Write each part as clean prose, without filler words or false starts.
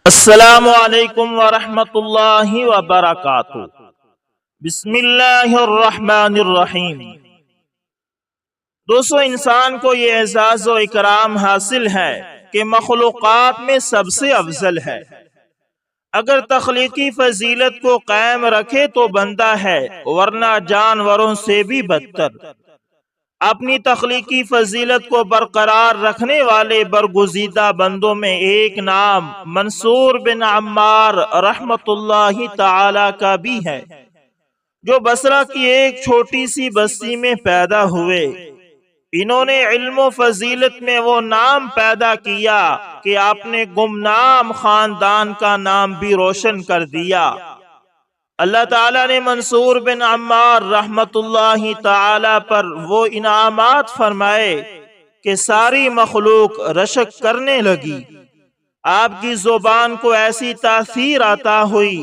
السلام علیکم ورحمۃ اللہ وبرکاتہ۔ بسم اللہ الرحمن الرحیم۔ دوستو، انسان کو یہ اعزاز و اکرام حاصل ہے کہ مخلوقات میں سب سے افضل ہے۔ اگر تخلیقی فضیلت کو قائم رکھے تو بندہ ہے، ورنہ جانوروں سے بھی بدتر۔ اپنی تخلیقی فضیلت کو برقرار رکھنے والے برگزیدہ بندوں میں ایک نام منصور بن عمار رحمت اللہ تعالی کا بھی ہے، جو بصرہ کی ایک چھوٹی سی بستی میں پیدا ہوئے۔ انہوں نے علم و فضیلت میں وہ نام پیدا کیا کہ آپ نے گمنام خاندان کا نام بھی روشن کر دیا۔ اللہ تعالیٰ نے منصور بن عمار رحمت اللہ تعالی پر وہ انعامات فرمائے کہ ساری مخلوق رشک کرنے لگی۔ آپ کی زبان کو ایسی تاثیر عطا ہوئی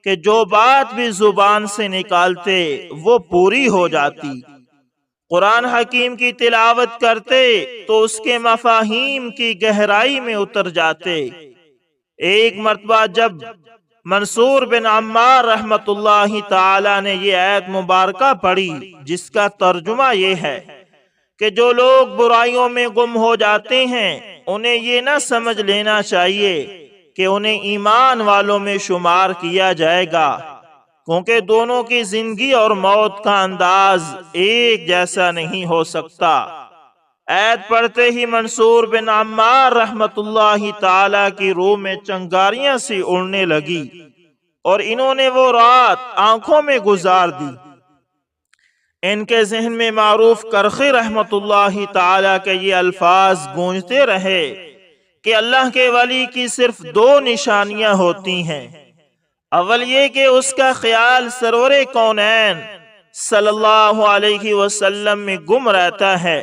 کہ جو بات بھی زبان سے نکالتے وہ پوری ہو جاتی۔ قرآن حکیم کی تلاوت کرتے تو اس کے مفاہیم کی گہرائی میں اتر جاتے۔ ایک مرتبہ جب منصور بن عمار رحمت اللہ تعالی نے یہ آیت مبارکہ پڑھی، جس کا ترجمہ یہ ہے کہ جو لوگ برائیوں میں گم ہو جاتے ہیں انہیں یہ نہ سمجھ لینا چاہیے کہ انہیں ایمان والوں میں شمار کیا جائے گا، کیونکہ دونوں کی زندگی اور موت کا انداز ایک جیسا نہیں ہو سکتا۔ آیت پڑھتے ہی منصور بن عمار رحمت اللہ تعالی کی روح میں چنگاریاں سی اڑنے لگی اور انہوں نے وہ رات آنکھوں میں گزار دی۔ ان کے ذہن میں معروف کرخی رحمت اللہ تعالی کے یہ الفاظ گونجتے رہے کہ اللہ کے ولی کی صرف دو نشانیاں ہوتی ہیں۔ اول یہ کہ اس کا خیال سرور کونین صلی اللہ علیہ وسلم میں گم رہتا ہے،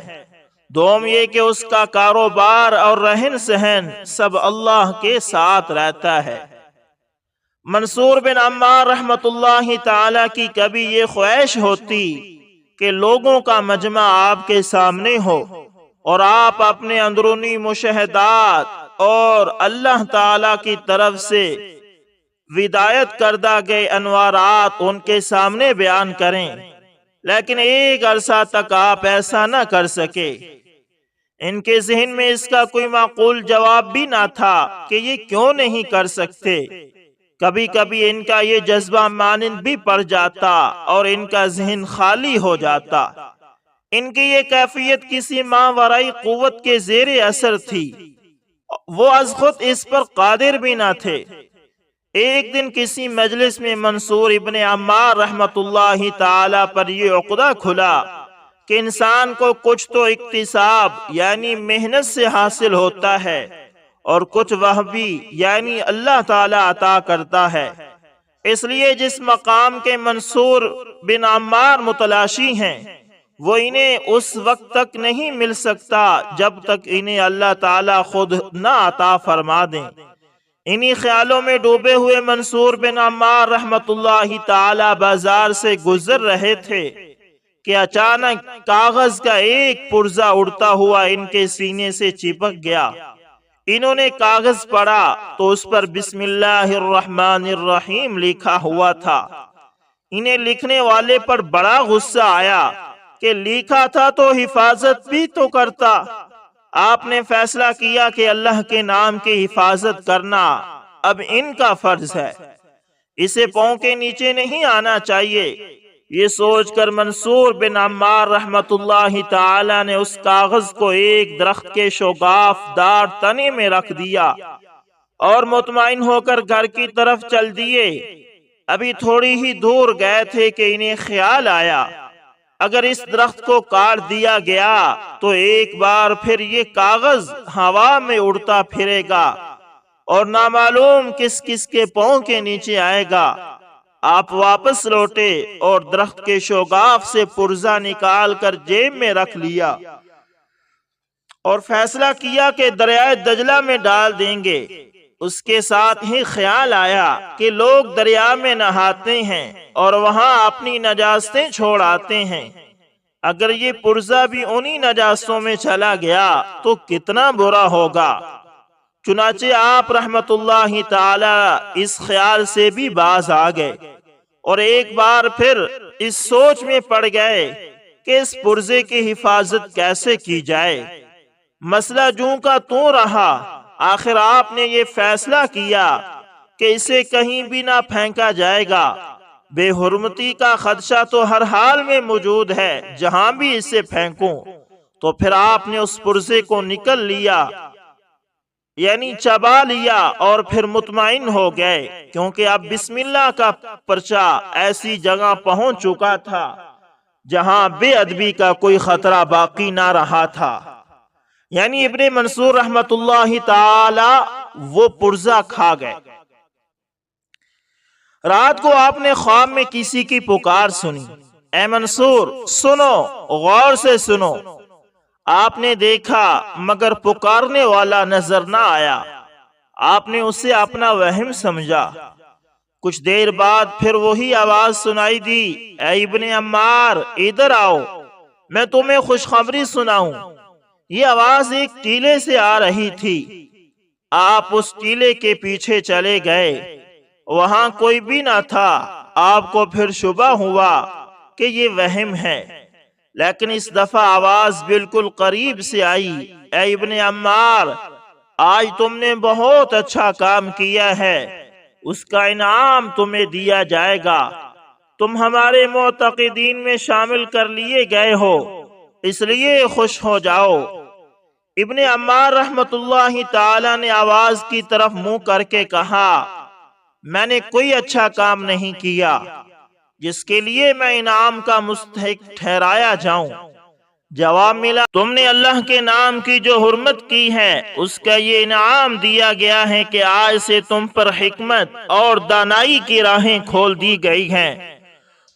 دوم یہ کہ اس کا کاروبار اور رہن سہن سب اللہ کے ساتھ رہتا ہے۔ منصور بن عمار رحمت اللہ تعالی کی کبھی یہ خواہش ہوتی کہ لوگوں کا مجمع آپ کے سامنے ہو اور آپ اپنے اندرونی مشاہدات اور اللہ تعالی کی طرف سے ہدایت کردہ گئے انوارات ان کے سامنے بیان کریں، لیکن ایک عرصہ تک آپ ایسا نہ کر سکے۔ ان کے ذہن میں اس کا کوئی معقول جواب بھی نہ تھا کہ یہ کیوں نہیں کر سکتے۔ کبھی کبھی ان کا یہ جذبہ مانند بھی پڑ جاتا اور ان کا ذہن خالی ہو جاتا۔ ان کی یہ کیفیت کسی ماورائی قوت کے زیر اثر تھی، وہ از خود اس پر قادر بھی نہ تھے۔ ایک دن کسی مجلس میں منصور ابن عمار رحمت اللہ تعالی پر یہ عقدہ کھلا کہ انسان کو کچھ تو اکتساب یعنی محنت سے حاصل ہوتا ہے اور کچھ وہبی یعنی اللہ تعالی عطا کرتا ہے۔ اس لیے جس مقام کے منصور بن عمار متلاشی ہیں وہ انہیں اس وقت تک نہیں مل سکتا جب تک انہیں اللہ تعالی خود نہ عطا فرما دیں۔ انہی خیالوں میں ڈوبے ہوئے منصور بن عمار رحمت اللہ تعالی بازار سے گزر رہے تھے کہ اچانک کاغذ کا ایک پرزہ اڑتا ہوا ان کے سینے سے چپک گیا۔ انہوں نے کاغذ پڑھا تو اس پر بسم اللہ الرحمن الرحیم لکھا ہوا تھا۔ انہیں لکھنے والے پر بڑا غصہ آیا کہ لکھا تھا تو حفاظت بھی تو کرتا۔ آپ نے فیصلہ کیا کہ اللہ کے نام کی حفاظت کرنا اب ان کا فرض ہے، اسے پاؤں کے نیچے نہیں آنا چاہیے۔ یہ سوچ کر منصور بن عمار رحمت اللہ تعالی نے اس کاغذ کو ایک درخت کے شگاف دار تنے میں رکھ دیا اور مطمئن ہو کر گھر کی طرف چل دیے۔ ابھی تھوڑی ہی دور گئے تھے کہ انہیں خیال آیا اگر اس درخت کو کاٹ دیا گیا تو ایک بار پھر یہ کاغذ ہوا میں اڑتا پھرے گا اور نامعلوم کس کس کے پاؤں کے نیچے آئے گا۔ آپ واپس لوٹے اور درخت کے شوگاف سے پرزہ نکال کر جیب میں رکھ لیا اور فیصلہ کیا کہ دریائے دجلہ میں ڈال دیں گے۔ اس کے ساتھ ہی خیال آیا کہ لوگ دریا میں نہاتے ہیں اور وہاں اپنی نجاستیں چھوڑ آتے ہیں، اگر یہ پرزہ بھی انہی نجاستوں میں چلا گیا تو کتنا برا ہوگا۔ چنانچہ آپ رحمت اللہ تعالی اس خیال سے بھی باز آ گئے اور ایک بار پھر اس سوچ میں پڑ گئے کہ اس پرزے کی حفاظت کیسے کی جائے۔ مسئلہ جوں کا توں رہا، آخر آپ نے یہ فیصلہ کیا کہ اسے کہیں بھی نہ پھینکا جائے گا۔ بے حرمتی کا خدشہ تو ہر حال میں موجود ہے، جہاں بھی اسے پھینکوں۔ تو پھر آپ نے اس پرزے کو نکل لیا، یعنی چبا لیا، اور پھر مطمئن ہو گئے، کیونکہ اب بسم اللہ کا پرچہ ایسی جگہ پہنچ چکا تھا جہاں بے ادبی کا کوئی خطرہ باقی نہ رہا تھا۔ یعنی ابن منصور رحمت اللہ تعالی وہ پرزہ کھا گئے۔ رات کو آپ نے خواب میں کسی کی پکار سنی، اے منصور سنو، غور سے سنو۔ آپ نے دیکھا مگر پکارنے والا نظر نہ آیا۔ آپ نے اسے اپنا وہم سمجھا۔ کچھ دیر بعد پھر وہی آواز سنائی دی، اے ابن عمار ادھر آؤ، میں تمہیں خوشخبری سناؤں۔ یہ آواز ایک ٹیلے سے آ رہی تھی۔ آپ اس ٹیلے کے پیچھے چلے گئے، وہاں کوئی بھی نہ تھا۔ آپ کو پھر شبہ ہوا کہ یہ وہم ہے، لیکن اس دفعہ آواز بالکل قریب سے آئی، اے ابن عمار آج تم نے بہت اچھا کام کیا ہے، اس کا انعام تمہیں دیا جائے گا۔ تم ہمارے معتقدین میں شامل کر لیے گئے ہو، اس لیے خوش ہو جاؤ۔ ابن عمار رحمت اللہ تعالی نے آواز کی طرف منہ کر کے کہا، میں نے کوئی اچھا کام نہیں کیا جس کے لیے میں انعام کا مستحق ٹھہرایا جاؤں۔ جواب ملا، تم نے اللہ کے نام کی جو حرمت کی ہے اس کا یہ انعام دیا گیا ہے کہ آج سے تم پر حکمت اور دانائی کی راہیں کھول دی گئی ہیں۔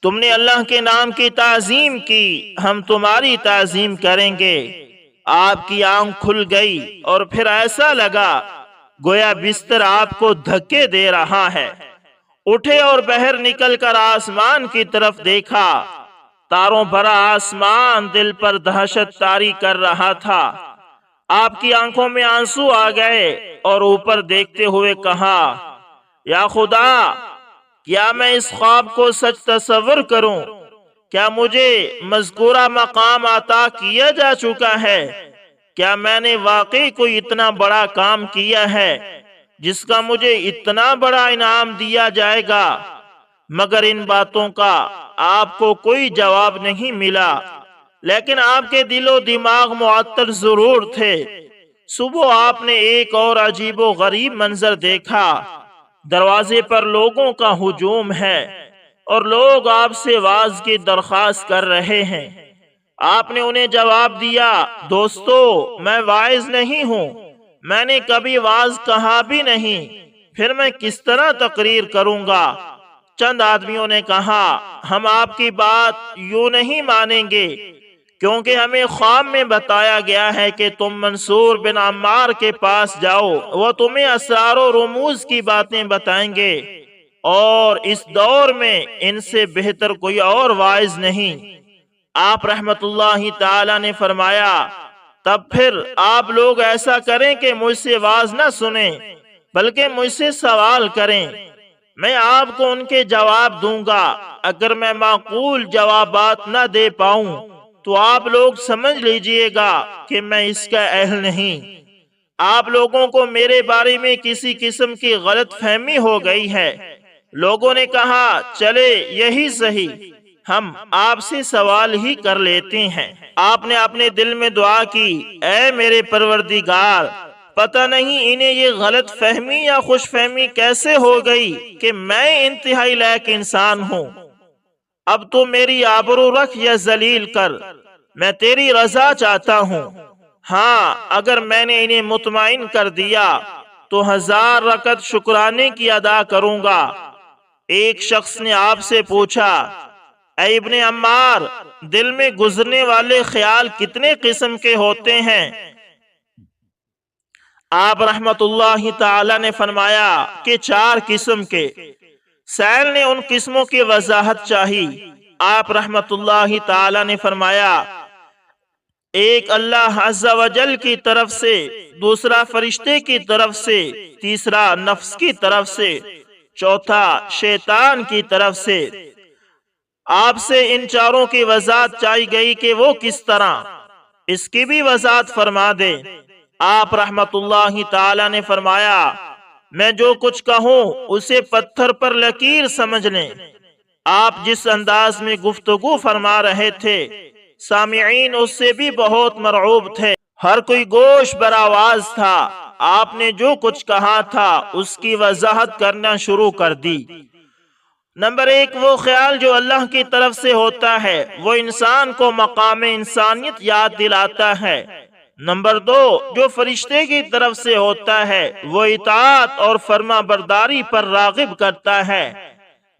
تم نے اللہ کے نام کی تعظیم کی، ہم تمہاری تعظیم کریں گے۔ آپ کی آنکھ کھل گئی اور پھر ایسا لگا گویا بستر آپ کو دھکے دے رہا ہے۔ اٹھے اور باہر نکل کر آسمان کی طرف دیکھا۔ تاروں بھرا آسمان دل پر دہشت طاری کر رہا تھا۔ آپ کی آنکھوں میں آنسو آ گئے اور اوپر دیکھتے ہوئے کہا، یا خدا، کیا میں اس خواب کو سچ تصور کروں؟ کیا مجھے مذکورہ مقام عطا کیا جا چکا ہے؟ کیا میں نے واقعی کوئی اتنا بڑا کام کیا ہے جس کا مجھے اتنا بڑا انعام دیا جائے گا؟ مگر ان باتوں کا آپ کو کوئی جواب نہیں ملا، لیکن آپ کے دل و دماغ معطل ضرور تھے۔ صبح آپ نے ایک اور عجیب و غریب منظر دیکھا۔ دروازے پر لوگوں کا ہجوم ہے اور لوگ آپ سے واعظ کی درخواست کر رہے ہیں۔ آپ نے انہیں جواب دیا، دوستو میں واعظ نہیں ہوں، میں نے کبھی واعظ کہا بھی نہیں، پھر میں کس طرح تقریر کروں گا؟ چند آدمیوں نے کہا، ہم آپ کی بات یوں نہیں مانیں گے، کیونکہ ہمیں خواب میں بتایا گیا ہے کہ تم منصور بن عمار کے پاس جاؤ، وہ تمہیں اسرار و رموز کی باتیں بتائیں گے، اور اس دور میں ان سے بہتر کوئی اور واعظ نہیں۔ آپ رحمت اللہ تعالی نے فرمایا، تب پھر آپ لوگ ایسا کریں کہ مجھ سے واعظ نہ سنیں بلکہ مجھ سے سوال کریں، میں آپ کو ان کے جواب دوں گا۔ اگر میں معقول جوابات نہ دے پاؤں تو آپ لوگ سمجھ لیجئے گا کہ میں اس کا اہل نہیں۔ آپ لوگوں کو میرے بارے میں کسی قسم کی غلط فہمی ہو گئی ہے۔ لوگوں نے کہا، چلے یہی صحیح، ہم آپ سے سوال ہی کر لیتے ہیں۔ آپ نے اپنے دل میں دعا کی، اے میرے پروردگار، پتہ نہیں انہیں یہ غلط فہمی یا خوش فہمی کیسے ہو گئی کہ میں انتہائی لائق انسان ہوں۔ اب تو میری آبرو رکھ یا ذلیل کر، میں تیری رضا چاہتا ہوں۔ ہاں، اگر میں نے انہیں مطمئن کر دیا تو 1000 رکعت شکرانے کی ادا کروں گا۔ ایک شخص نے آپ سے پوچھا، اے ابن عمار، دل میں گزرنے والے خیال کتنے قسم کے ہوتے ہیں؟ آپ رحمت اللہ تعالی نے فرمایا کہ 4 قسم کے۔ سائل نے ان قسموں کی وضاحت چاہی۔ آپ رحمت اللہ تعالی نے فرمایا، ایک اللہ عز و جل کی طرف سے، دوسرا فرشتے کی طرف سے، تیسرا نفس کی طرف سے، چوتھا شیطان کی طرف سے۔ آپ سے ان چاروں کی وضاحت چاہی گئی کہ وہ کس طرح، اس کی بھی وضاحت فرما دے۔ آپ رحمت اللہ تعالی نے فرمایا، میں جو کچھ کہوں اسے پتھر پر لکیر سمجھ لیں۔ آپ جس انداز میں گفتگو فرما رہے تھے، سامعین اس سے بھی بہت مرعوب تھے، ہر کوئی گوش بر آواز تھا۔ آپ نے جو کچھ کہا تھا اس کی وضاحت کرنا شروع کر دی۔ نمبر ایک، وہ خیال جو اللہ کی طرف سے ہوتا ہے وہ انسان کو مقام انسانیت یاد دلاتا ہے۔ نمبر دو، جو فرشتے کی طرف سے ہوتا ہے وہ اطاعت اور فرما برداری پر راغب کرتا ہے۔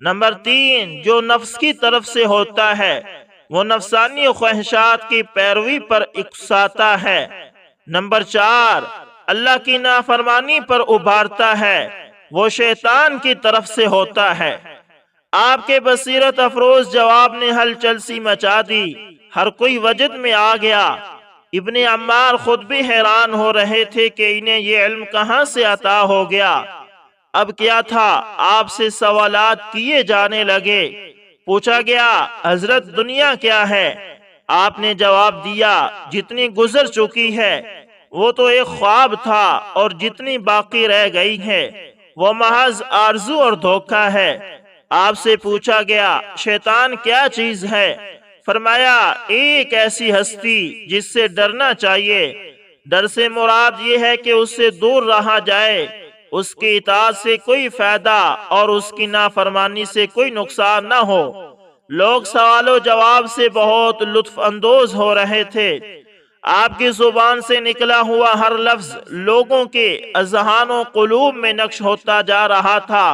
نمبر تین، جو نفس کی طرف سے ہوتا ہے وہ نفسانی خواہشات کی پیروی پر اکساتا ہے۔ نمبر چار، اللہ کی نافرمانی پر ابھارتا ہے، وہ شیطان کی طرف سے ہوتا ہے۔ آپ کے بصیرت افروز جواب نے ہلچل سی مچا دی، ہر کوئی وجد میں آ گیا۔ ابن عمار خود بھی حیران ہو رہے تھے کہ انہیں یہ علم کہاں سے عطا ہو گیا۔ اب کیا تھا، آپ سے سوالات کیے جانے لگے۔ پوچھا گیا، حضرت دنیا کیا ہے؟ آپ نے جواب دیا، جتنی گزر چکی ہے وہ تو ایک خواب تھا، اور جتنی باقی رہ گئی ہے وہ محض آرزو اور دھوکہ ہے۔ آپ سے پوچھا گیا، شیطان کیا چیز ہے؟ فرمایا، ایک ایسی ہستی جس سے ڈرنا چاہیے۔ ڈر سے مراد یہ ہے کہ اس سے دور رہا جائے، اس کی اطاعت سے کوئی فائدہ اور اس کی نافرمانی سے کوئی نقصان نہ ہو۔ لوگ سوال و جواب سے بہت لطف اندوز ہو رہے تھے۔ آپ کی زبان سے نکلا ہوا ہر لفظ لوگوں کے اذہان و قلوب میں نقش ہوتا جا رہا تھا،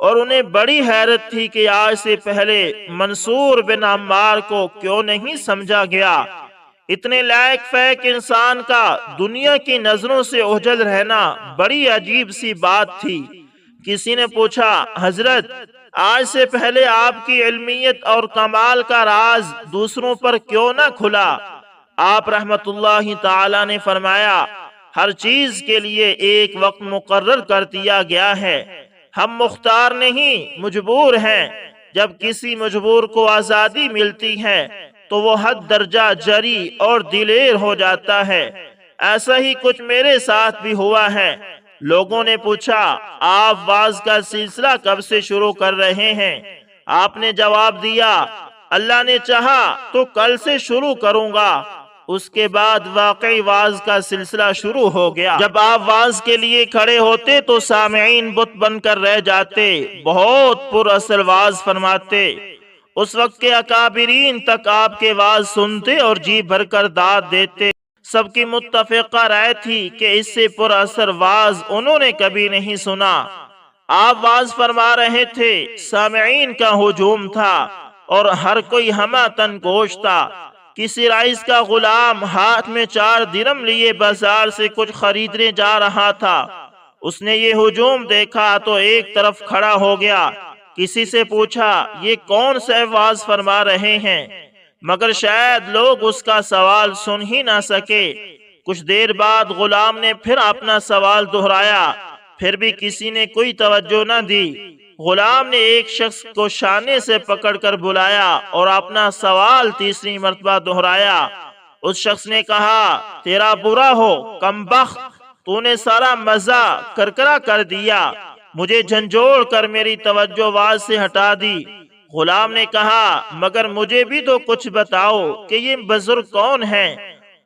اور انہیں بڑی حیرت تھی کہ آج سے پہلے منصور بن عمار کو کیوں نہیں سمجھا گیا۔ اتنے لائق فیک انسان کا دنیا کی نظروں سے اوجھل رہنا بڑی عجیب سی بات تھی۔ کسی نے پوچھا، حضرت آج سے پہلے آپ کی علمیت اور کمال کا راز دوسروں پر کیوں نہ کھلا؟ آپ رحمت اللہ تعالی نے فرمایا، ہر چیز کے لیے ایک وقت مقرر کر دیا گیا ہے۔ ہم مختار نہیں، مجبور ہیں۔ جب کسی مجبور کو آزادی ملتی ہے تو وہ حد درجہ جری اور دلیر ہو جاتا ہے۔ ایسا ہی کچھ میرے ساتھ بھی ہوا ہے۔ لوگوں نے پوچھا، آپ واعظ کا سلسلہ کب سے شروع کر رہے ہیں؟ آپ نے جواب دیا، اللہ نے چاہا تو کل سے شروع کروں گا۔ اس کے بعد واقعی واعظ کا سلسلہ شروع ہو گیا۔ جب آپ واعظ کے لیے کھڑے ہوتے تو سامعین بت بن کر رہ جاتے، بہت پر اثر واعظ فرماتے۔ اس وقت کے اکابرین تک آپ کے واعظ سنتے اور جی بھر کر داد دیتے۔ سب کی متفقہ رائے تھی کہ اس سے پر اثر واعظ انہوں نے کبھی نہیں سنا۔ آپ واعظ فرما رہے تھے، سامعین کا ہجوم تھا اور ہر کوئی ہمہ تن گوش تھا۔ کسی رئیس کا غلام ہاتھ میں 4 درم لیے بازار سے کچھ خریدنے جا رہا تھا۔ اس نے یہ ہجوم دیکھا تو ایک طرف کھڑا ہو گیا۔ کسی سے پوچھا، یہ کون سے واعظ فرما رہے ہیں؟ مگر شاید لوگ اس کا سوال سن ہی نہ سکے۔ کچھ دیر بعد غلام نے پھر اپنا سوال دہرایا، پھر بھی کسی نے کوئی توجہ نہ دی۔ غلام نے ایک شخص کو شانے سے پکڑ کر بلایا اور اپنا سوال تیسری مرتبہ دہرایا۔ اس شخص نے کہا، تیرا برا ہو کمبخت، تو نے سارا مزہ کرکرا کر دیا، مجھے جھنجھوڑ کر میری توجہ واعظ سے ہٹا دی۔ غلام نے کہا، مگر مجھے بھی تو کچھ بتاؤ کہ یہ بزرگ کون ہیں؟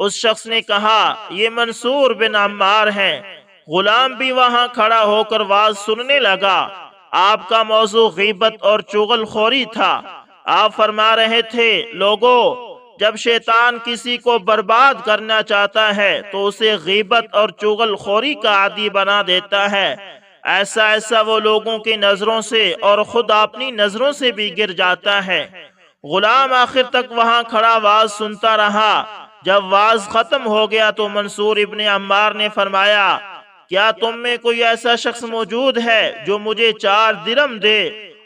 اس شخص نے کہا، یہ منصور بن عمار ہیں۔ غلام بھی وہاں کھڑا ہو کر واعظ سننے لگا۔ آپ کا موضوع غیبت اور چغل خوری تھا۔ آپ فرما رہے تھے، لوگو، جب شیطان کسی کو برباد کرنا چاہتا ہے تو اسے غیبت اور چغل خوری کا عادی بنا دیتا ہے۔ ایسا وہ لوگوں کی نظروں سے اور خود اپنی نظروں سے بھی گر جاتا ہے۔ غلام آخر تک وہاں کھڑا واعظ سنتا رہا۔ جب واعظ ختم ہو گیا تو منصور ابن عمار نے فرمایا، کیا تم میں کوئی ایسا شخص موجود ہے جو مجھے 4 درم دے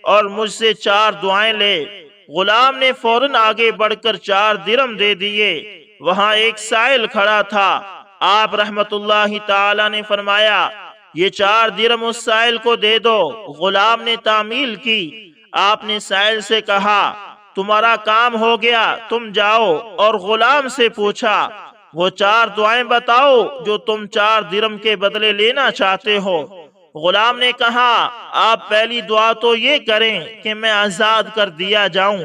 اور مجھ سے 4 دعائیں لے؟ غلام نے فوراً آگے بڑھ کر 4 درم دے دیے۔ وہاں ایک سائل کھڑا تھا۔ آپ رحمت اللہ تعالی نے فرمایا یہ 4 درم اس سائل کو دے دو۔ غلام نے تعمیل کی۔ آپ نے سائل سے کہا تمہارا کام ہو گیا، تم جاؤ۔ اور غلام سے پوچھا وہ 4 دعائیں بتاؤ جو تم 4 درم کے بدلے لینا چاہتے ہو۔ غلام نے کہا آپ پہلی دعا تو یہ کریں کہ میں آزاد کر دیا جاؤں۔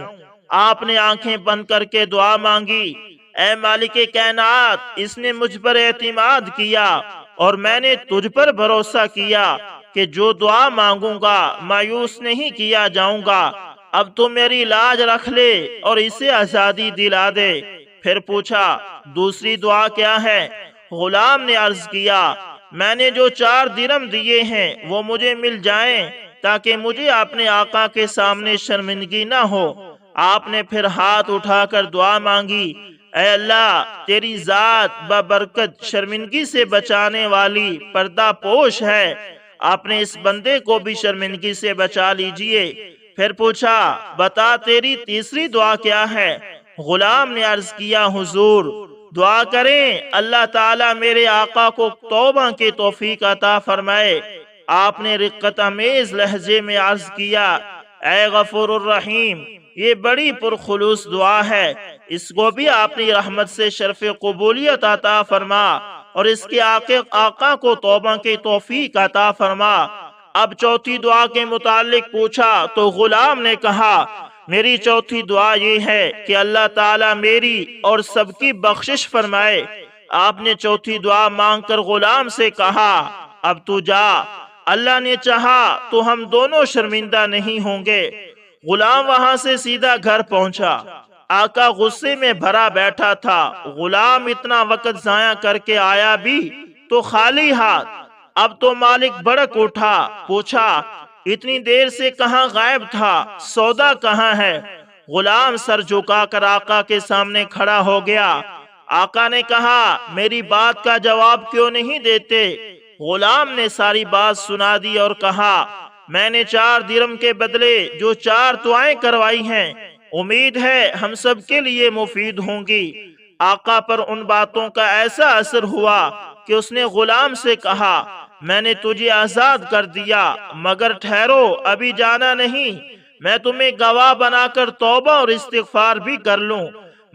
آپ نے آنکھیں بند کر کے دعا مانگی، اے مالک کائنات، اس نے مجھ پر اعتماد کیا اور میں نے تجھ پر بھروسہ کیا کہ جو دعا مانگوں گا مایوس نہیں کیا جاؤں گا۔ اب تو میری لاج رکھ لے اور اسے آزادی دلا دے۔ پھر پوچھا دوسری دعا کیا ہے؟ غلام نے عرض کیا میں نے جو 4 درم دیے ہیں وہ مجھے مل جائیں تاکہ مجھے اپنے آقا کے سامنے شرمندگی نہ ہو۔ آپ نے پھر ہاتھ اٹھا کر دعا مانگی، اے اللہ تیری ذات ببرکت شرمندگی سے بچانے والی پردہ پوش ہے، اپنے اس بندے کو بھی شرمندگی سے بچا لیجئے۔ پھر پوچھا بتا تیری تیسری دعا کیا ہے؟ غلام نے عرض کیا حضور دعا کریں اللہ تعالیٰ میرے آقا کو توبہ کی توفیق عطا فرمائے۔ آپ نے رقت امیز لہجے میں عرض کیا اے غفور الرحیم، یہ بڑی پرخلوص دعا ہے، اس کو بھی اپنی رحمت سے شرف قبولیت عطا فرما اور اس کے آقا کو توبہ کی توفیق عطا فرما۔ اب چوتھی دعا کے متعلق پوچھا تو غلام نے کہا میری چوتھی دعا یہ ہے کہ اللہ تعالیٰ میری اور سب کی بخشش فرمائے۔ آپ نے چوتھی دعا مانگ کر غلام سے کہا اب تو جا، اللہ نے چاہا تو ہم دونوں شرمندہ نہیں ہوں گے۔ غلام وہاں سے سیدھا گھر پہنچا۔ آقا غصے میں بھرا بیٹھا تھا۔ غلام اتنا وقت ضائع کر کے آیا بھی تو خالی ہاتھ۔ اب تو مالک بھڑک اٹھا، پوچھا اتنی دیر سے کہاں غائب تھا؟ سودا کہاں ہے؟ غلام سر جھکا کر آقا کے سامنے کھڑا ہو گیا۔ آقا نے کہا میری بات کا جواب کیوں نہیں دیتے؟ غلام نے ساری بات سنا دی اور کہا میں نے 4 درم کے بدلے جو 4 دعائیں کروائی ہیں، امید ہے ہم سب کے لیے مفید ہوں گی۔ آقا پر ان باتوں کا ایسا اثر ہوا کہ اس نے غلام سے کہا میں نے تجھے آزاد کر دیا، مگر ٹھہرو ابھی جانا نہیں، میں تمہیں گواہ بنا کر توبہ اور استغفار بھی کر لوں۔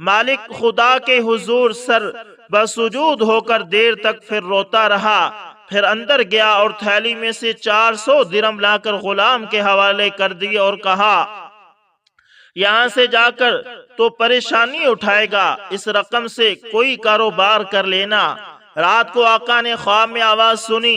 مالک خدا کے حضور سر بسجود ہو کر دیر تک پھر روتا رہا، پھر اندر گیا اور تھیلی میں سے 400 درم لا کر غلام کے حوالے کر دیے اور کہا یہاں سے جا کر تو پریشانی اٹھائے گا، اس رقم سے کوئی کاروبار کر لینا۔ رات کو آقا نے خواب میں آواز سنی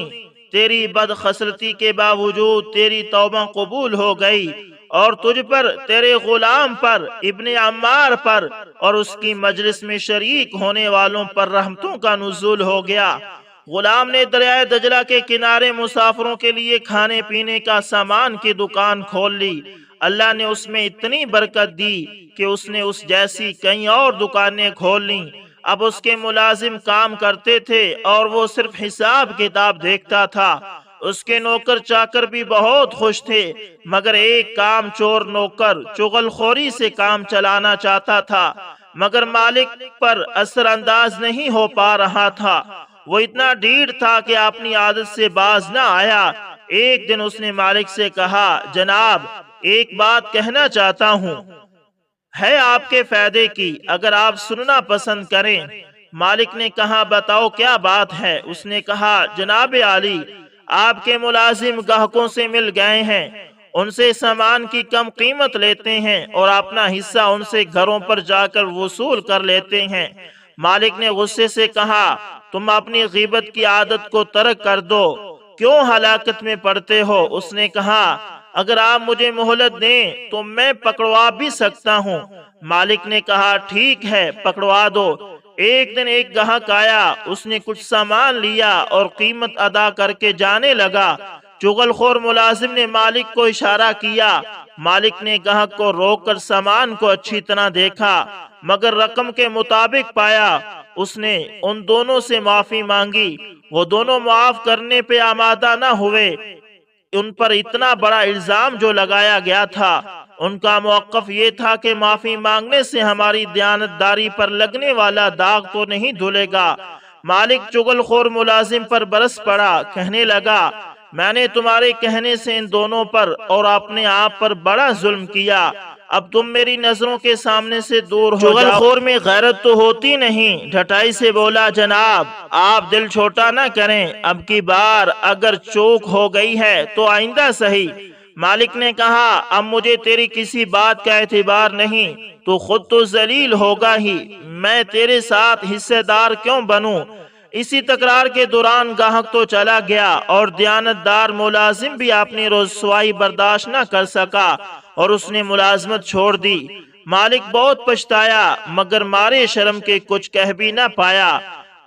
تیری بدخصلتی کے باوجود تیری توبہ قبول ہو گئی اور تجھ پر، تیرے غلام پر، ابن عمار پر اور اس کی مجلس میں شریک ہونے والوں پر رحمتوں کا نزول ہو گیا۔ غلام نے دریائے دجلہ کے کنارے مسافروں کے لیے کھانے پینے کا سامان کی دکان کھول لی۔ اللہ نے اس میں اتنی برکت دی کہ اس نے اس جیسی کئی اور دکانیں کھول لیں۔ اب اس کے ملازم کام کرتے تھے اور وہ صرف حساب کتاب دیکھتا تھا۔ اس کے نوکر چاکر بھی بہت خوش تھے، مگر ایک کام چور نوکر چغل خوری سے کام چلانا چاہتا تھا، مگر مالک پر اثر انداز نہیں ہو پا رہا تھا۔ وہ اتنا ڈھیٹ تھا کہ اپنی عادت سے باز نہ آیا۔ ایک دن اس نے مالک سے کہا جناب ایک بات کہنا چاہتا ہوں، ہے آپ کے فائدے کی، اگر آپ سننا پسند کریں۔ مالک نے کہا بتاؤ کیا بات ہے؟ اس نے کہا جناب عالی، آپ کے ملازم گاہکوں سے مل گئے ہیں، ان سے سامان کی کم قیمت لیتے ہیں اور اپنا حصہ ان سے گھروں پر جا کر وصول کر لیتے ہیں۔ مالک نے غصے سے کہا تم اپنی غیبت کی عادت کو ترک کر دو، کیوں ہلاکت میں پڑتے ہو؟ اس نے کہا اگر آپ مجھے مہلت دیں تو میں پکڑوا بھی سکتا ہوں۔ مالک نے کہا ٹھیک ہے پکڑوا دو۔ ایک دن ایک گاہک آیا، اس نے کچھ سامان لیا اور قیمت ادا کر کے جانے لگا۔ چغل خور ملازم نے مالک کو اشارہ کیا۔ مالک نے گاہک کو روک کر سامان کو اچھی طرح دیکھا، مگر رقم کے مطابق پایا۔ اس نے ان دونوں سے معافی مانگی، وہ دونوں معاف کرنے پہ آمادہ نہ ہوئے۔ ان پر اتنا بڑا الزام جو لگایا گیا تھا ان کا موقف یہ تھا کہ معافی مانگنے سے ہماری دیانتداری پر لگنے والا داغ تو نہیں دھلے گا۔ مالک چغل خور ملازم پر برس پڑا، کہنے لگا میں نے تمہارے کہنے سے ان دونوں پر اور اپنے آپ پر بڑا ظلم کیا، اب تم میری نظروں کے سامنے سے دور ہو جاؤ۔ چغل خور میں غیرت تو ہوتی نہیں، ڈھٹائی سے بولا جناب آپ دل چھوٹا نہ کریں، اب کی بار اگر چوک ہو گئی ہے تو آئندہ صحیح۔ مالک نے کہا اب مجھے تیری کسی بات کا اعتبار نہیں، تو خود تو ذلیل ہوگا ہی، میں تیرے ساتھ حصے دار کیوں بنوں؟ اسی تکرار کے دوران گاہک تو چلا گیا اور دیانتدار ملازم بھی اپنی رسوائی برداشت نہ کر سکا اور اس نے ملازمت چھوڑ دی۔ مالک بہت پچھتایا مگر مارے شرم کے کچھ کہہ بھی نہ پایا۔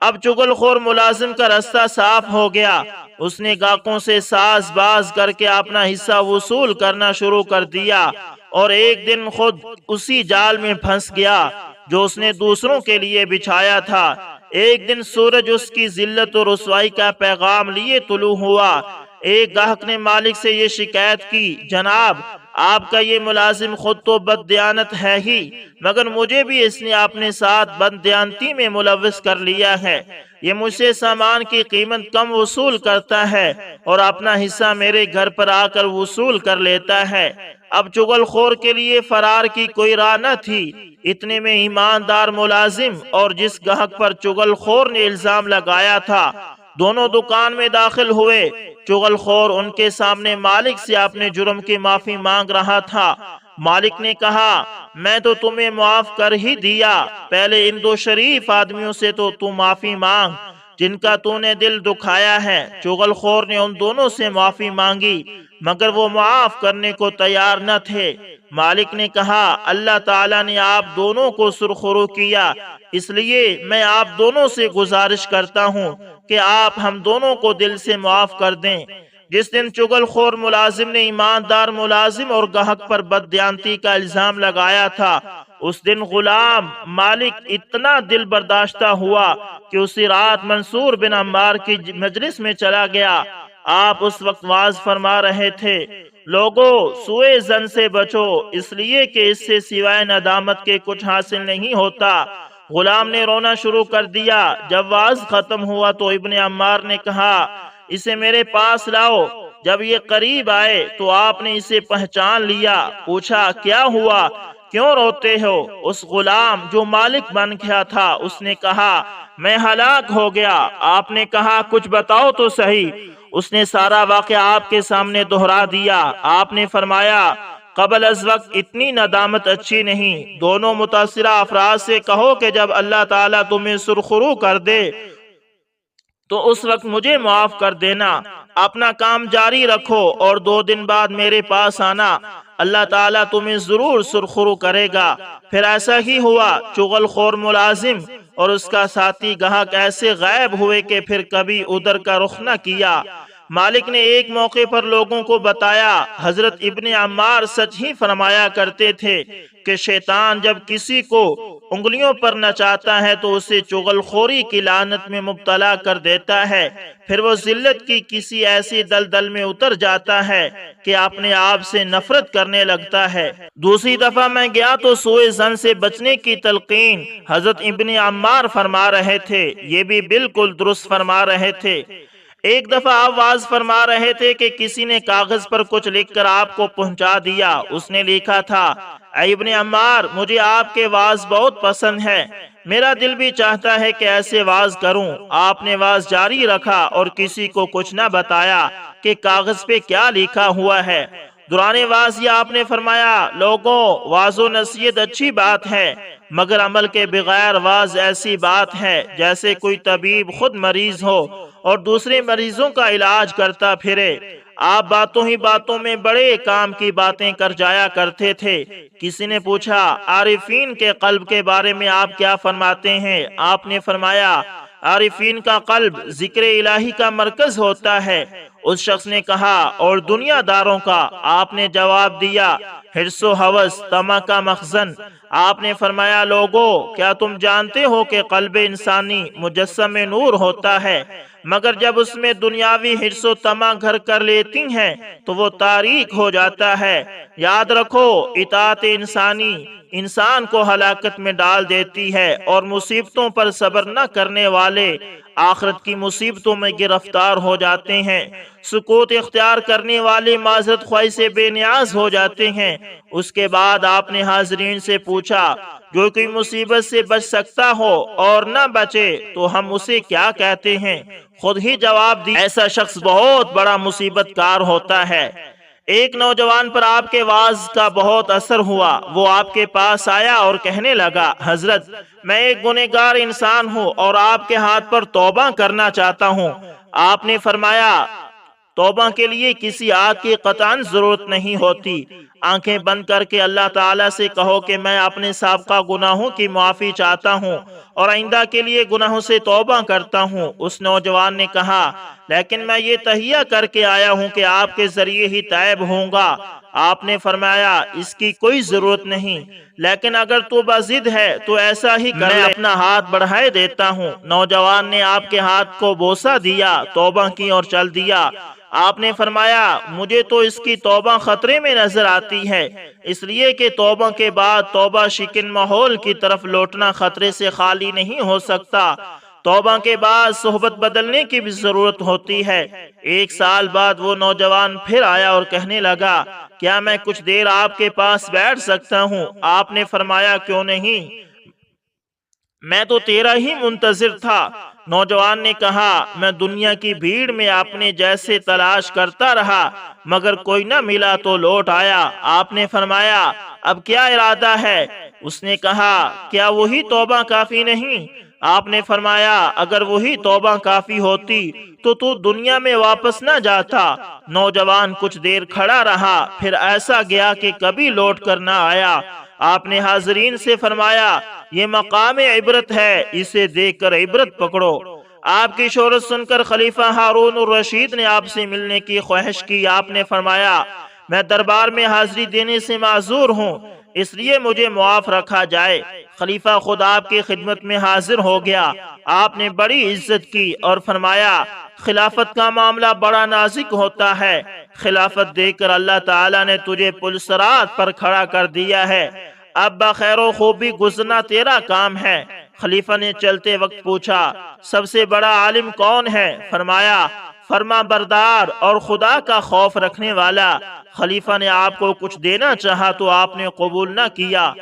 اب چغل خور ملازم کا راستہ صاف ہو گیا، اس نے گاہکوں سے ساز باز کر کے اپنا حصہ وصول کرنا شروع کر دیا اور ایک دن خود اسی جال میں پھنس گیا جو اس نے دوسروں کے لیے بچھایا تھا۔ ایک دن سورج اس کی ذلت و رسوائی کا پیغام لیے طلوع ہوا۔ ایک گاہک نے مالک سے یہ شکایت کی جناب آپ کا یہ ملازم خود تو بد دیانت ہے ہی، مگر مجھے بھی اس نے اپنے ساتھ بد دیانتی میں ملوث کر لیا ہے، یہ مجھ سے سامان کی قیمت کم وصول کرتا ہے اور اپنا حصہ میرے گھر پر آ کر وصول کر لیتا ہے۔ اب چغل خور کے لیے فرار کی کوئی راہ نہ تھی۔ اتنے میں ایماندار ملازم اور جس گاہک پر چغل خور نے الزام لگایا تھا دونوں دکان میں داخل ہوئے۔ چغل خور ان کے سامنے مالک سے اپنے جرم کی معافی مانگ رہا تھا۔ مالک نے کہا میں تو تمہیں معاف کر ہی دیا، پہلے ان دو شریف آدمیوں سے تو معافی مانگ جن کا تو نے دل دکھایا ہے۔ چغل خور نے ان دونوں سے معافی مانگی مگر وہ معاف کرنے کو تیار نہ تھے۔ مالک نے کہا اللہ تعالیٰ نے آپ دونوں کو سرخرو کیا، اس لیے میں آپ دونوں سے گزارش کرتا ہوں کہ آپ ہم دونوں کو دل سے معاف کر دیں۔ جس دن چغل خور ملازم نے ایماندار ملازم اور گاہک پر بددیانتی کا الزام لگایا تھا، اس دن غلام مالک اتنا دل برداشتہ ہوا کہ اسی رات منصور بن عمار کی مجلس میں چلا گیا۔ آپ اس وقت واعظ فرما رہے تھے لوگو سوء ظن سے بچو، اس لیے کہ اس سے سوائے ندامت کے کچھ حاصل نہیں ہوتا۔ غلام نے رونا شروع کر دیا۔ جب واعظ ختم ہوا تو ابن عمار نے کہا اسے میرے پاس لاؤ۔ جب یہ قریب آئے تو آپ نے اسے پہچان لیا، پوچھا کیا ہوا، کیوں روتے ہو؟ اس غلام جو مالک بن گیا تھا اس نے کہا میں ہلاک ہو گیا۔ آپ نے کہا کچھ بتاؤ تو صحیح۔ اس نے سارا واقعہ آپ کے سامنے دہرا دیا۔ آپ نے فرمایا قبل از وقت اتنی ندامت اچھی نہیں، دونوں متاثرہ افراد سے کہو کہ جب اللہ تعالیٰ تمہیں سرخرو کر دے تو اس وقت مجھے معاف کر دینا، اپنا کام جاری رکھو اور 2 دن بعد میرے پاس آنا، اللہ تعالیٰ تمہیں ضرور سرخرو کرے گا۔ پھر ایسا ہی ہوا۔ چغل خور ملازم اور اس کا ساتھی گاہک ایسے غائب ہوئے کہ پھر کبھی ادھر کا رخ نہ کیا۔ مالک نے ایک موقع پر لوگوں کو بتایا حضرت ابن عمار سچ ہی فرمایا کرتے تھے کہ شیطان جب کسی کو انگلیوں پر نچاتا ہے تو اسے چغل خوری کی لعنت میں مبتلا کر دیتا ہے، پھر وہ ذلت کی کسی ایسی دلدل میں اتر جاتا ہے کہ اپنے آپ سے نفرت کرنے لگتا ہے۔ دوسری دفعہ میں گیا تو سوء ظن سے بچنے کی تلقین حضرت ابن عمار فرما رہے تھے، یہ بھی بالکل درست فرما رہے تھے۔ ایک دفعہ آپ واعظ فرما رہے تھے کہ کسی نے کاغذ پر کچھ لکھ کر آپ کو پہنچا دیا۔ اس نے لکھا تھا اے ابن عمار مجھے آپ کے واعظ بہت پسند ہے، میرا دل بھی چاہتا ہے کہ ایسے واعظ کروں۔ آپ نے واعظ جاری رکھا اور کسی کو کچھ نہ بتایا کہ کاغذ پہ کیا لکھا ہوا ہے۔ دوران واعظ آپ نے فرمایا لوگوں واعظ و نصیحت اچھی بات ہے مگر عمل کے بغیر واعظ ایسی بات ہے جیسے کوئی طبیب خود مریض ہو اور دوسرے مریضوں کا علاج کرتا پھرے۔ آپ باتوں ہی باتوں میں بڑے کام کی باتیں کر جایا کرتے تھے۔ کسی نے پوچھا عارفین کے قلب کے بارے میں آپ کیا فرماتے ہیں؟ آپ نے فرمایا عارفین کا قلب ذکر الہی کا مرکز ہوتا ہے، اس شخص نے کہا اور دنیا داروں کا؟ آپ نے جواب دیا حرص و ہوس طمع کا مخزن۔ آپ نے فرمایا لوگو کیا تم جانتے ہو کہ قلب انسانی مجسم نور ہوتا ہے، مگر جب اس میں دنیاوی حرص و طمع گھر کر لیتی ہیں تو وہ تاریک ہو جاتا ہے۔ یاد رکھو اطاعت انسانی انسان کو ہلاکت میں ڈال دیتی ہے، اور مصیبتوں پر صبر نہ کرنے والے آخرت کی مصیبتوں میں گرفتار ہو جاتے ہیں۔ سکوت اختیار کرنے والے معذرت خواہی سے بے نیاز ہو جاتے ہیں۔ اس کے بعد آپ نے حاضرین سے پوچھا جو کوئی مصیبت سے بچ سکتا ہو اور نہ بچے تو ہم اسے کیا کہتے ہیں؟ خود ہی جواب دی ایسا شخص بہت بڑا مصیبت کار ہوتا ہے۔ ایک نوجوان پر آپ کے وعظ کا بہت اثر ہوا۔ وہ آپ کے پاس آیا اور کہنے لگا حضرت میں ایک گنہگار انسان ہوں اور آپ کے ہاتھ پر توبہ کرنا چاہتا ہوں۔ آپ نے فرمایا توبہ کے لیے کسی آگ کی قطعاً ضرورت نہیں ہوتی۔ آنکھیں بند کر کے اللہ تعالیٰ سے کہو کہ میں اپنے سابقہ گناہوں کی معافی چاہتا ہوں اور آئندہ کے لیے گناہوں سے توبہ کرتا ہوں۔ اس نوجوان نے کہا لیکن میں یہ تہیہ کر کے آیا ہوں کہ آپ کے ذریعے ہی تائب ہوں گا۔ آپ نے فرمایا اس کی کوئی ضرورت نہیں، لیکن اگر تو بضد ہے تو ایسا ہی کر میں اپنا ہاتھ بڑھائے دیتا ہوں۔ نوجوان نے آپ کے ہاتھ کو بوسہ دیا، توبہ کی اور چل دیا۔ آپ نے فرمایا مجھے تو اس کی توبہ خطرے میں نظر آتی ہے، اس لیے کہ توبہ کے بعد توبہ شکن ماحول کی طرف لوٹنا خطرے سے خالی نہیں ہو سکتا۔ توبہ کے بعد صحبت بدلنے کی بھی ضرورت ہوتی ہے۔ ایک سال بعد وہ نوجوان پھر آیا اور کہنے لگا کیا میں کچھ دیر آپ کے پاس بیٹھ سکتا ہوں؟ آپ نے فرمایا کیوں نہیں، میں تو تیرا ہی منتظر تھا۔ نوجوان نے کہا میں دنیا کی بھیڑ میں اپنے جیسے تلاش کرتا رہا مگر کوئی نہ ملا تو لوٹ آیا۔ آپ نے فرمایا اب کیا ارادہ ہے؟ اس نے کہا کیا وہی توبہ کافی نہیں؟ آپ نے فرمایا اگر وہی توبہ کافی ہوتی تو دنیا میں واپس نہ جاتا۔ نوجوان کچھ دیر کھڑا رہا، پھر ایسا گیا کہ کبھی لوٹ کر نہ آیا۔ آپ نے حاضرین سے فرمایا یہ مقام عبرت ہے، اسے دیکھ کر عبرت پکڑو۔ آپ کی شہرت سن کر خلیفہ ہارون الرشید نے آپ سے ملنے کی خواہش کی۔ آپ نے فرمایا میں دربار میں حاضری دینے سے معذور ہوں، اس لیے مجھے معاف رکھا جائے۔ خلیفہ خود آپ کی خدمت میں حاضر ہو گیا۔ آپ نے بڑی عزت کی اور فرمایا خلافت کا معاملہ بڑا نازک ہوتا ہے، خلافت دے کر اللہ تعالیٰ نے تجھے پل صراط پر کھڑا کر دیا ہے، اب بخیر و خوبی گزرنا تیرا کام ہے۔ خلیفہ نے چلتے وقت پوچھا سب سے بڑا عالم کون ہے؟ فرمایا فرما بردار اور خدا کا خوف رکھنے والا۔ خلیفہ نے آپ کو کچھ دینا چاہا تو آپ نے قبول نہ کیا۔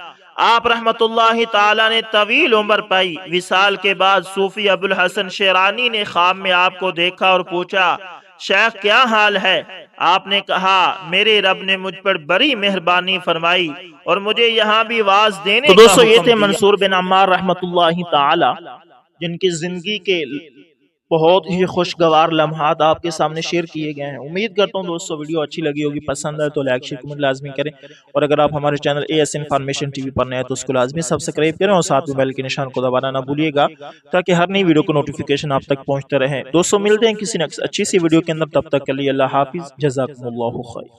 آپ رحمت اللہ تعالی نے طویل عمر پائی۔ وصال کے بعد صوفی ابو الحسن شیرانی نے خواب میں آپ کو دیکھا اور پوچھا شیخ کیا حال ہے؟ آپ نے کہا میرے رب نے مجھ پر بڑی مہربانی فرمائی اور مجھے یہاں بھی واز دینے کا حکم دیا۔ یہ تھے منصور بن عمار رحمت اللہ تعالی، جن کی زندگی کے بہت ہی خوشگوار لمحات آپ کے سامنے شیئر کیے گئے ہیں۔ امید کرتا ہوں دوستو ویڈیو اچھی لگی ہوگی، پسند ہے تو لائک شیئر کمنٹ لازمی کریں، اور اگر آپ ہمارے channel AS information T V پر نئے ہیں تو اس کو لازمی سبسکرائب کریں اور ساتھ میں بیل کے نشان کو دبانا نہ بھولیے گا تاکہ ہر نئی ویڈیو کو نوٹیفیکیشن آپ تک پہنچتے رہیں۔ دوستو ملتے ہیں کسی نیکسٹ اچھی سی ویڈیو کے اندر، تب تک کے لیے اللہ حافظ، جزاکم اللہ خیر۔